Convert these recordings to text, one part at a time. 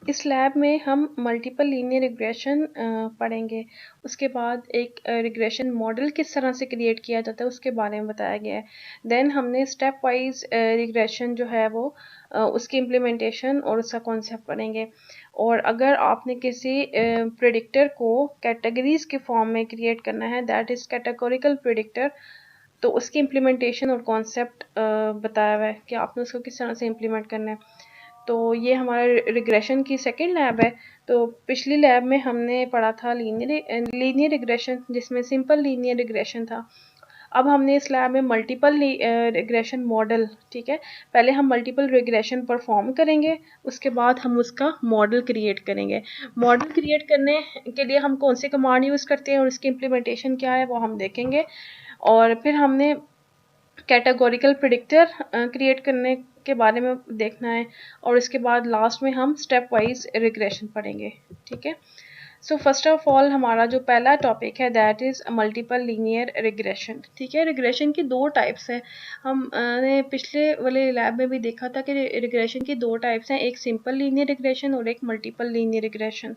इस लैब में हम मल्टीपल लीनियर रिग्रेशन पढ़ेंगे। उसके बाद एक रिग्रेशन मॉडल किस तरह से क्रिएट किया जाता है उसके बारे में बताया गया है। देन हमने स्टेप वाइज रिग्रेशन जो है वो उसकी इम्प्लीमेंटेशन और उसका कॉन्सेप्ट पढ़ेंगे। और अगर आपने किसी प्रेडिक्टर को कैटेगरीज के फॉर्म में क्रिएट करना है, दैट इज़ कैटेगोरिकल प्रेडिक्टर, तो उसकी इम्प्लीमेंटेशन और कॉन्सेप्ट बताया हुआ है कि आपने उसको किस तरह से इम्प्लीमेंट करना है। तो ये हमारा रिग्रेशन की सेकंड लैब है। तो पिछली लैब में हमने पढ़ा था लीनियर रिग्रेशन, जिसमें सिंपल लीनियर रिग्रेशन था। अब हमने इस लैब में मल्टीपल रिग्रेशन मॉडल, ठीक है, पहले हम मल्टीपल रिग्रेशन परफॉर्म करेंगे, उसके बाद हम उसका मॉडल क्रिएट करेंगे। मॉडल क्रिएट करने के लिए हम कौन से कमांड यूज़ करते हैं और उसकी इम्प्लीमेंटेशन क्या है वो हम देखेंगे। और फिर हमने कैटेगोरिकल प्रेडिक्टर क्रिएट करने के बारे में देखना है। और इसके बाद लास्ट में हम स्टेप वाइज रिग्रेशन पढ़ेंगे, ठीक है। सो फर्स्ट ऑफ ऑल हमारा जो पहला टॉपिक है that is multiple linear regression, ठीक है। रिग्रेशन की दो टाइप्स हैं। हमने पिछले वाले लैब में भी देखा था कि रिग्रेशन की दो टाइप्स हैं, एक सिंपल लीनियर रिग्रेशन और एक multiple linear regression.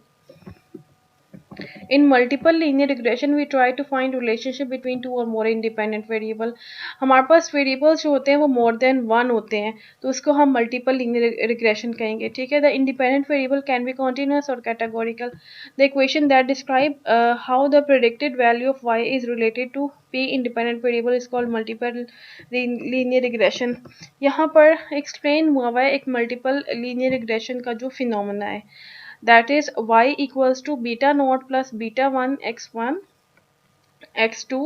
In multiple linear regression, we try to find relationship between two or more independent variable. हमारे पास variables जो होते हैं वो more than one होते हैं, तो उसको हम multiple linear regression कहेंगे, ठीक है। The independent variable can be continuous or categorical. The equation that describe how the predicted value of y is related to p independent variable is called multiple linear regression. यहाँ पर explain हुआ है एक multiple linear regression का जो phenomena है, that is y equals to beta naught plus beta 1 x1 x2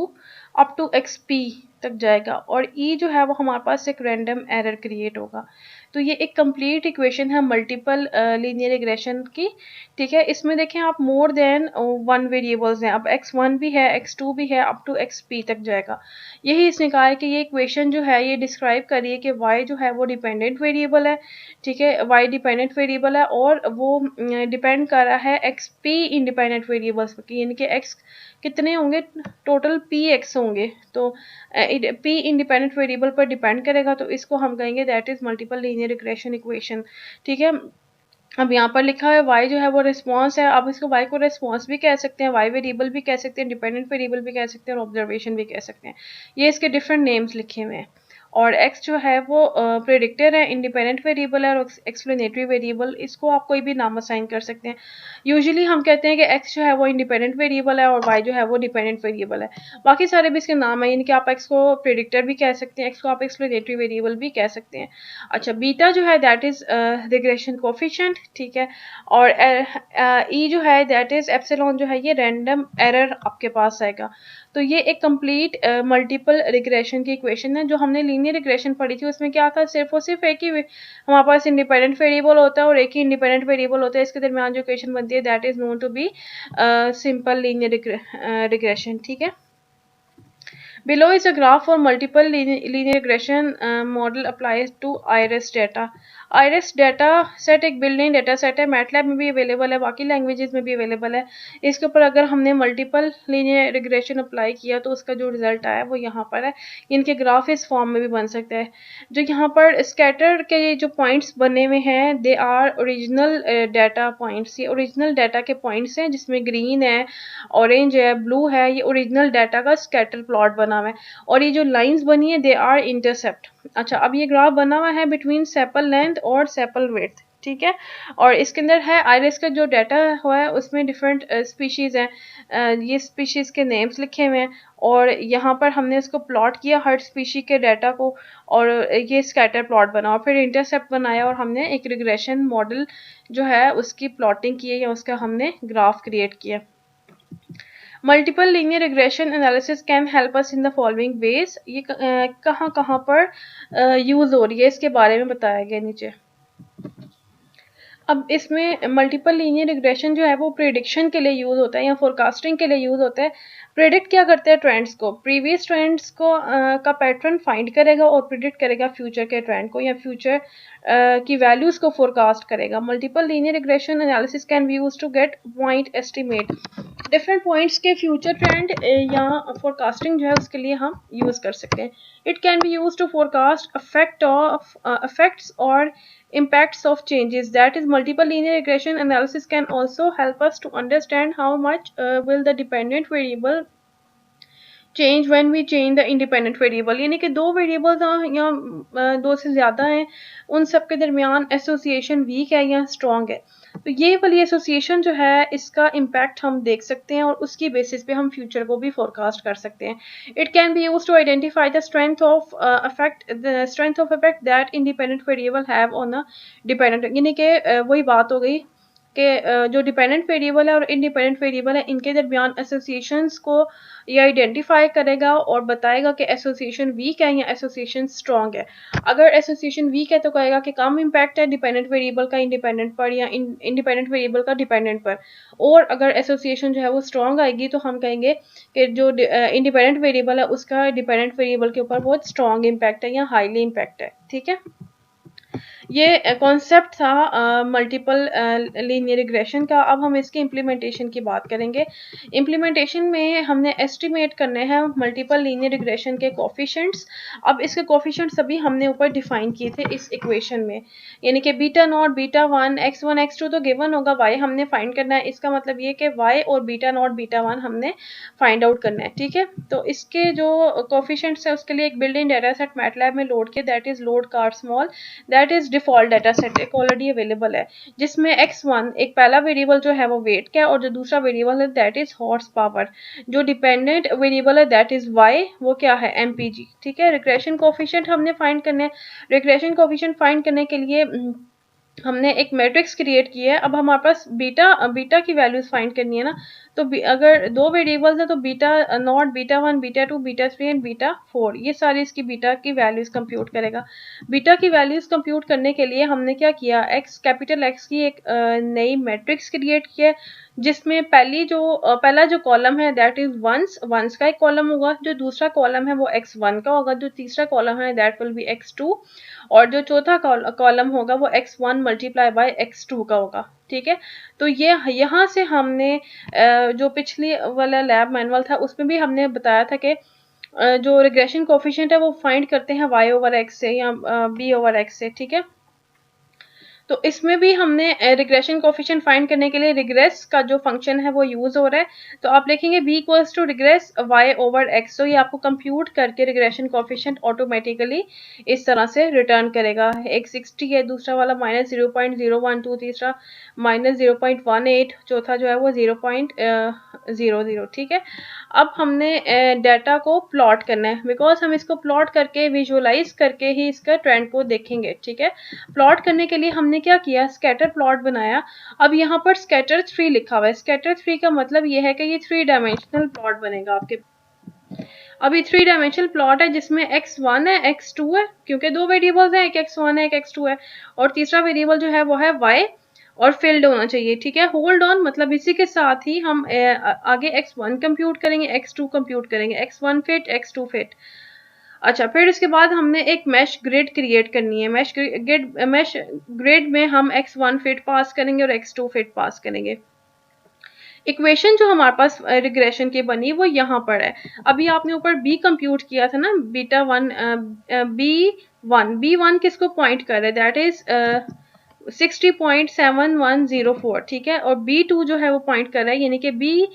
up to xp तक जाएगा, और e जो है वो हमारे पास एक रैंडम एरर क्रिएट होगा। तो ये एक कंप्लीट इक्वेशन है मल्टीपल लीनियर रिग्रेशन की, ठीक है। इसमें देखें आप मोर देन वन वेरिएबल्स हैं, अब x1 भी है x2 भी है, अप टू xp तक जाएगा। यही इसने कहा है कि ये इक्वेशन जो है ये डिस्क्राइब करिए कि y जो है वो डिपेंडेंट वेरिएबल है, ठीक है। y डिपेंडेंट वेरिएबल है और वो डिपेंड कर रहा है xp इंडिपेंडेंट वेरिएबल्स पर, यानी कि x कितने होंगे, टोटल px होंगे। तो p इंडिपेंडेंट वेरिएबल पर डिपेंड करेगा, तो इसको हम कहेंगे that is multiple linear regression equation, ठीक है। अब यहाँ पर लिखा है y जो है वो रिस्पॉन्स है, अब इसको y को रिस्पॉन्स भी कह सकते हैं, y वेरिएबल भी कह सकते हैं, डिपेंडेंट वेरिएबल भी कह सकते हैं और ऑब्जर्वेशन भी कह सकते हैं। ये इसके डिफरेंट नेम्स लिखे हुए हैं। और x जो है वो प्रेडिक्टर है, इंडिपेंडेंट वेरिएबल है और एक्सप्लेनेटरी वेरिएबल, इसको आप कोई भी नाम असाइन कर सकते हैं। यूजुअली हम कहते हैं कि x जो है वो इंडिपेंडेंट वेरिएबल है और y जो है वो डिपेंडेंट वेरिएबल है। बाकी सारे भी इसके नाम है, यानी कि आप x को प्रेडिक्टर भी कह सकते हैं, x को आप एक्सप्लेनेटरी वेरिएबल भी कह सकते हैं। अच्छा, बीटा जो है दैट इज रिग्रेशन कोफिशिएंट, ठीक है। और e जो है दैट इज एप्सिलॉन, जो है ये रैंडम एरर आपके पास आएगा। तो ये एक कंप्लीट मल्टीपल रिग्रेशन की इक्वेशन है। जो हमने लीनियर रिग्रेशन पढ़ी थी उसमें क्या था, सिर्फ और सिर्फ एक ही हमारे पास इंडिपेंडेंट वेरिएबल होता है और एक ही इंडिपेंडेंट वेरिएबल होता है, इसके दरमियान जो इक्वेशन बनती है that is known to be simple linear regression, ठीक है। Below is a graph for multiple linear regression model applies to IRIS data. IRIS data set एक बिल्डिंग डेटा सेट है, मैटलैब में भी अवेलेबल है, बाकी लैंग्वेजेस में भी अवेलेबल है। इसके ऊपर अगर हमने मल्टीपल लीनियर रिग्रेशन अप्लाई किया तो उसका जो रिजल्ट आया वो यहाँ पर है। इनके ग्राफ इस फॉर्म में भी बन सकता है। जो यहाँ पर स्कैटर के जो पॉइंट्स बने हुए हैं they are original data points, ये ओरिजिनल डाटा के पॉइंट्स हैं, जिसमें ग्रीन है, ऑरेंज है, ब्लू है, ये ओरिजिनल डाटा का स्कैटर प्लॉट बना हुआ है। और ये जो लाइंस बनी है दे आर इंटरसेप्ट। अच्छा, अब ये ग्राफ बना हुआ है बिटवीन सेपल लेंथ और सेपल विड्थ, ठीक है। और इसके अंदर है आइरिस का जो डाटा हुआ है उसमें डिफरेंट स्पीशीज़ हैं, ये स्पीशीज़ के नेम्स लिखे हुए हैं और यहाँ पर हमने इसको प्लॉट किया हर स्पीशी के डाटा को, और ये स्कैटर प्लॉट बना और फिर इंटरसेप्ट बनाया और हमने एक रिग्रेशन मॉडल जो है उसकी प्लॉटिंग की है या उसका हमने ग्राफ क्रिएट किया। Multiple linear regression analysis can help us in the following veg. ये कहाँ कहाँ पर यूज़ हो रही है इसके बारे में बताया गया नीचे। अब इसमें मल्टीपल लीनियर रिग्रेशन जो है वो प्रिडिक्शन के लिए यूज़ होता है या फोरकास्टिंग के लिए यूज़ होता है। प्रिडिक्ट क्या करते हैं, ट्रेंड्स को, प्रीवियस ट्रेंड्स को का पैटर्न फाइंड करेगा और प्रिडिक्ट करेगा फ्यूचर के ट्रेंड को या फ्यूचर की वैल्यूज़ को फोरकास्ट करेगा। Multiple linear regression analysis can be use to get point estimate. Different points के फ्यूचर ट्रेंड या फोरकास्टिंग जो है उसके लिए हम यूज़ कर सकते हैं। It can be use to forecast effects और impacts of changes. That is, multiple linear regression analysis can also help us to understand how much will the dependent variable change when we change the independent variable. यानी कि दो variables या दो से ज़्यादा हैं, उन सब के दरमियान एसोसिएशन वीक है या स्ट्रॉन्ग है, तो ये वाली एसोसिएशन जो है इसका इम्पैक्ट हम देख सकते हैं और उसकी बेसिस पे हम फ्यूचर को भी फोरकास्ट कर सकते हैं. It can be use to identify the strength of effect that independent variable have on a dependent. यानी कि वही बात हो गई कि जो डिपेंडेंट वेरिएबल है और इंडिपेंडेंट वेरिएबल है इनके दरमियान एसोसिएशंस को ये आइडेंटिफाई करेगा और बताएगा कि एसोसिएशन वीक है या एसोसिएशन स्ट्रॉन्ग है. अगर एसोसिएशन वीक है तो कहेगा कि कम इम्पैक्ट है डिपेंडेंट वेरिएबल का इंडिपेंडेंट पर या इंडिपेंडेंट वेरिएबल का डिपेंडेंट पर. और अगर एसोसिएशन जो है वो स्ट्रॉन्ग आएगी तो हम कहेंगे कि जो इंडिपेंडेंट वेरिएबल है उसका डिपेंडेंट वेरिएबल के ऊपर बहुत स्ट्रॉन्ग इम्पैक्ट है या हाईली इम्पैक्ट है. ठीक है, ये कॉन्सेप्ट था मल्टीपल लीनियर रिग्रेशन का. अब हम इसकी इम्प्लीमेंटेशन की बात करेंगे. इम्प्लीमेंटेशन में हमने एस्टिमेट करने हैं मल्टीपल लीनियर रिग्रेशन के कोफिशिएंट्स. अब इसके कोफिशिएंट्स सभी हमने ऊपर डिफाइन किए थे इस इक्वेशन में, यानी कि beta not beta one x1 x2 तो गिवन होगा, y हमने फाइंड करना है. इसका मतलब ये कि y और बीटा नॉट बीटा वन हमने फाइंड आउट करना है. ठीक है, तो इसके जो कोफिशिएंट्स है उसके लिए एक build in data set MATLAB में लोड किया, that is load car small, that is default data set एक ऑलरेडी अवेलेबल है, जिसमें x1 एक पहला वेरिएबल जो है वो वेट का है और जो दूसरा वेरिएबल है दैट इज हॉर्स पावर. जो डिपेंडेंट वेरिएबल है दैट इज y, वो क्या है mpg. ठीक है, रिग्रेशन कोफिशिएंट हमने फाइंड करने हैं. रिग्रेशन कोफिशिएंट फाइंड करने के लिए हमने एक मैट्रिक्स क्रिएट किया है. अब हमारे पास बीटा की वैल्यूज फाइंड करनी है ना, तो अगर दो वेरिएबल्स हैं तो beta not beta one beta two beta three and beta four, ये सारी इसकी बीटा की वैल्यूज कंप्यूट करेगा. बीटा की वैल्यूज कंप्यूट करने के लिए हमने क्या किया, कैपिटल एक्स की एक नई मैट्रिक्स क्रिएट किया है, जिसमें पहला जो कॉलम है दैट इज वंस का एक कॉलम होगा, जो दूसरा कॉलम है वो x1 का होगा, जो तीसरा कॉलम है दैट विल बी x2, और जो चौथा कॉलम होगा वो x1 मल्टीप्लाई बाय x2 का होगा. ठीक है, तो ये यहाँ से हमने जो पिछली वाला लैब मैनुअल था उसमें भी हमने बताया था कि जो रिग्रेशन कोफिशिएंट है वो फाइंड करते हैं y ओवर x से या b ओवर x से. ठीक है, तो इसमें भी हमने रिग्रेशन कोफिशिएंट फाइंड करने के लिए रिग्रेस का जो फंक्शन है वो यूज हो रहा है. तो आप लिखेंगे b equals to regress y over x, तो ये आपको कंप्यूट करके रिग्रेशन कोफिशिएंट ऑटोमेटिकली इस तरह से रिटर्न करेगा. एक 60 है, दूसरा वाला -0.012, तीसरा -0.18, चौथा जो है वो 0.00. ठीक है, अब हमने डाटा को प्लॉट करना है, बिकॉज हम इसको प्लॉट करके विजुअलाइज करके ही इसका ट्रेंड को देखेंगे. ठीक है, प्लॉट करने के लिए हमने क्या किया, स्कैटर प्लॉट बनाया. अब यहाँ पर स्कैटर 3 लिखा हुआ है. स्कैटर 3 का मतलब ये है कि ये 3 डायमेंशनल प्लॉट बनेगा आपके. अभी 3 डायमेंशनल प्लॉट है जिसमें x1 है x2 है, क्योंकि दो वेरिएबल्स हैं, एक x1 है एक x2 है, और तीसरा वेरिएबल जो है वो है y और फील्ड होना चाहिए. ठीक है, होल्ड ऑन, मतलब इसी के साथ ही हम आगे x1 कंप्यूट करेंगे, x2 कंप्यूट करेंगे, x1 फिट x2 फिट. अच्छा, फिर इसके बाद हमने एक मैश ग्रिड क्रिएट करनी है. मैश ग्रिड में हम x1 फिट पास करेंगे और x2 फिट पास करेंगे. इक्वेशन जो हमारे पास रिग्रेशन की बनी वो यहाँ पर है. अभी आपने ऊपर b कंप्यूट किया था ना, बीटा वन b1 किसको पॉइंट कर रहा है, दैट इज 60.7104. ठीक है, और b2 जो है वो पॉइंट कर रहा है, यानी कि b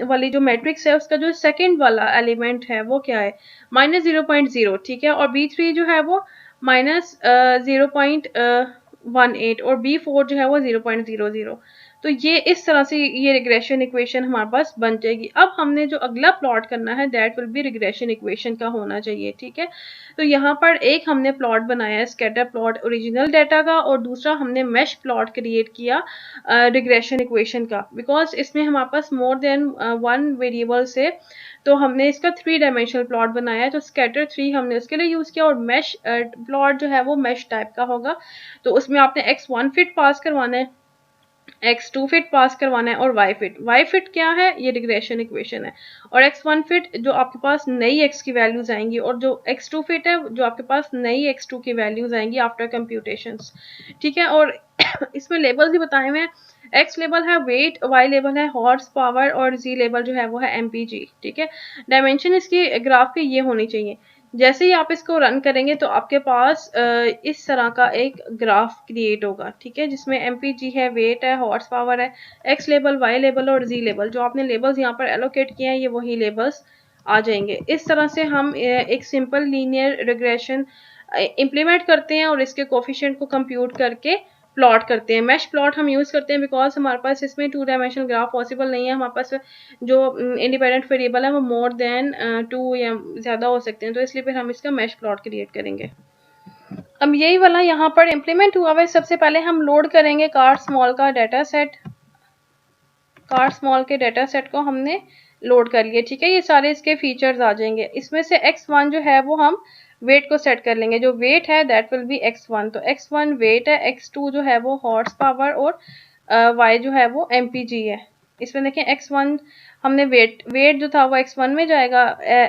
वाली जो मैट्रिक्स है उसका जो सेकंड वाला एलिमेंट है वो क्या है, -0.0. ठीक है, और b3 जो है वो -0.18 और b4 जो है वो 0.00. तो ये इस तरह से ये रिग्रेशन इक्वेशन हमारे पास बन जाएगी. अब हमने जो अगला प्लॉट करना है that will be regression equation का होना चाहिए. ठीक है, तो यहाँ पर एक हमने प्लॉट बनाया है स्कैटर प्लॉट ओरिजिनल डाटा का, और दूसरा हमने मैश प्लॉट क्रिएट किया रिग्रेशन इक्वेशन का, बिकॉज इसमें हमारे पास मोर देन वन वेरिएबल से, तो हमने इसका 3 डायमेंशनल प्लॉट बनाया है. तो स्कैटर 3 हमने उसके लिए यूज किया, और मैश प्लॉट जो है वो मैश टाइप का होगा. तो उसमें आपने x1 फिट पास करवाना है, x2 फिट पास करवाना है, और y फिट क्या है, ये रिग्रेशन इक्वेशन है. और x1 फिट जो आपके पास नई x की वैल्यूज आएंगी, और जो x2 फिट है जो आपके पास नई x2 की वैल्यूज आएंगी आफ्टर कंप्यूटेशंस. ठीक है, और इसमें लेबल्स भी बताए हुए हैं. x लेबल है वेट, y लेबल है हॉर्स पावर, और z लेबल जो है वो है mpg. ठीक है, डायमेंशन इसकी ग्राफ की ये होनी चाहिए. जैसे ही आप इसको रन करेंगे तो आपके पास इस तरह का एक ग्राफ क्रिएट होगा, ठीक है, जिसमें MPG है, वेट है, हॉर्स पावर है, एक्स लेबल, वाई लेबल और जी लेबल। जो आपने लेबल्स यहाँ पर एलोकेट किए हैं ये वही लेबल्स आ जाएंगे। इस तरह से हम एक सिंपल लीनियर रिग्रेशन इम्प्लीमेंट करते हैं और इसके कोफिशिएंट को कंप्यूट करके प्लॉट करते हैं। मैश प्लॉट हम यूज़ करते हैं बिकॉज हमारे पास इसमें 2 डायमेंशनल ग्राफ पॉसिबल नहीं है। हमारे पास जो इंडिपेंडेंट वेरिएबल है वो मोर देन 2 या ज़्यादा हो सकते हैं, तो इसलिए फिर हम इसका मैश प्लॉट क्रिएट करेंगे। अब यही वाला यहाँ पर इम्प्लीमेंट हुआ है। सबसे पहले हम लोड करेंगे कार स्मॉल का डाटा सेट। कार स्मॉल के डाटा सेट को हमने लोड कर लिया, ठीक है। ये सारे इसके फीचर्स आ जाएंगे। इसमें से x1 जो है वो हम वेट को सेट कर लेंगे। जो वेट है दैट विल बी x1, तो x1 वेट है, x2 जो है वो हॉर्स पावर और y जो है वो MPG है। इसमें देखें x1 हमने वेट जो था वो x1 में जाएगा,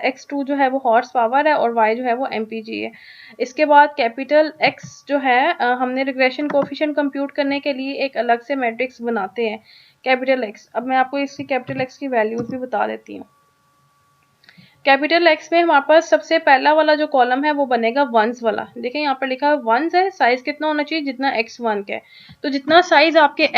x2 जो है वो हॉर्स पावर है और y जो है वो MPG है। इसके बाद कैपिटल X जो है हमने रिग्रेशन कोफिशिएंट कंप्यूट करने के लिए एक अलग से मैट्रिक्स बनाते हैं, कैपिटल X। अब मैं आपको इसकी कैपिटल X की वैल्यूज भी बता देती हूँ। कैपिटल X में हमारे पास सबसे पहला वाला जो कॉलम है वो बनेगा वंस वाला। देखें यहाँ पर लिखा है वंस है, साइज कितना होना चाहिए, जितना x1 का है। तो जितना साइज आपके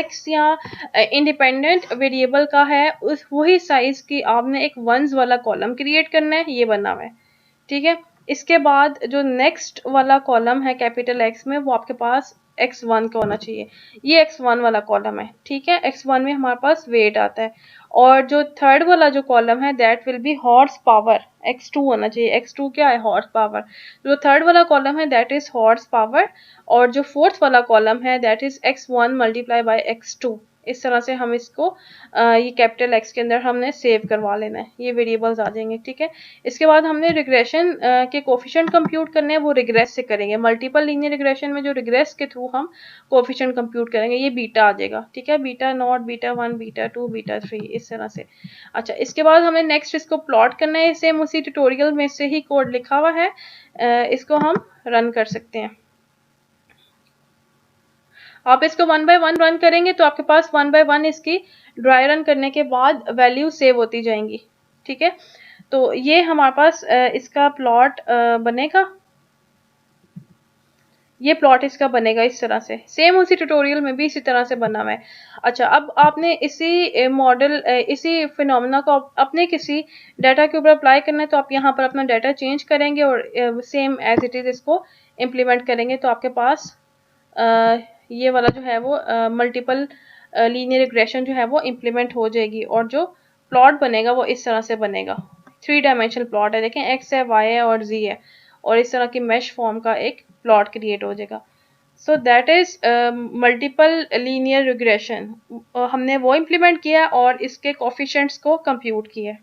x या इंडिपेंडेंट वेरिएबल का है उस वही साइज की आपने एक वंस वाला कॉलम क्रिएट करना है, ये बना हुआ है, ठीक है। इसके बाद जो नेक्स्ट वाला कॉलम है कैपिटल X में वो आपके पास x1 का होना चाहिए, ये x1 वाला कॉलम है, ठीक है। x1 में हमारे पास वेट आता है और जो थर्ड वाला जो कॉलम है that will be horse power, x2 होना चाहिए। x2 क्या है, हॉर्स पावर। जो थर्ड वाला कॉलम है दैट इज हॉर्स पावर और जो फोर्थ वाला कॉलम है that is x1 multiply by x2। इस तरह से हम इसको ये कैपिटल X के अंदर हमने सेव करवा लेना है, ये वेरिएबल्स आ जाएंगे, ठीक है। इसके बाद हमने रिग्रेशन के कोफिशिएंट कंप्यूट करने हैं, वो रिग्रेस से करेंगे। मल्टीपल लीनियर रिग्रेशन में जो रिग्रेस के थ्रू हम कोफिशिएंट कंप्यूट करेंगे ये बीटा आ जाएगा, ठीक है। Beta not, beta 1, beta 2, beta 3, इस तरह से। अच्छा, इसके बाद हमें नेक्स्ट इसको प्लॉट करना है। सेम उसी ट्यूटोरियल में से ही कोड लिखा हुआ है, इसको हम रन कर सकते हैं। आप इसको 1 बाय 1 रन करेंगे तो आपके पास 1 बाय 1 इसकी ड्राई रन करने के बाद वैल्यू सेव होती जाएंगी, ठीक है। तो ये हमारे पास इसका प्लॉट बनेगा, ये प्लॉट इसका बनेगा इस तरह से। सेम उसी ट्यूटोरियल में भी इसी तरह से बना हुआ है। अच्छा, अब आपने इसी मॉडल इसी फिनोमेना को अपने किसी डाटा के ऊपर अप्लाई करना है, तो आप यहाँ पर अपना डाटा चेंज करेंगे और सेम एज इट इज इसको इम्प्लीमेंट करेंगे। तो आपके पास ये वाला जो है वो मल्टीपल लीनियर रिग्रेशन जो है वो इम्प्लीमेंट हो जाएगी और जो प्लॉट बनेगा वो इस तरह से बनेगा। 3 डायमेंशनल प्लॉट है, देखें x है, y है और z है और इस तरह की मैश फॉर्म का एक प्लॉट क्रिएट हो जाएगा। So that is multiple linear regression. हमने वो इम्प्लीमेंट किया और इसके कोफिशिएंट्स को कंप्यूट किया।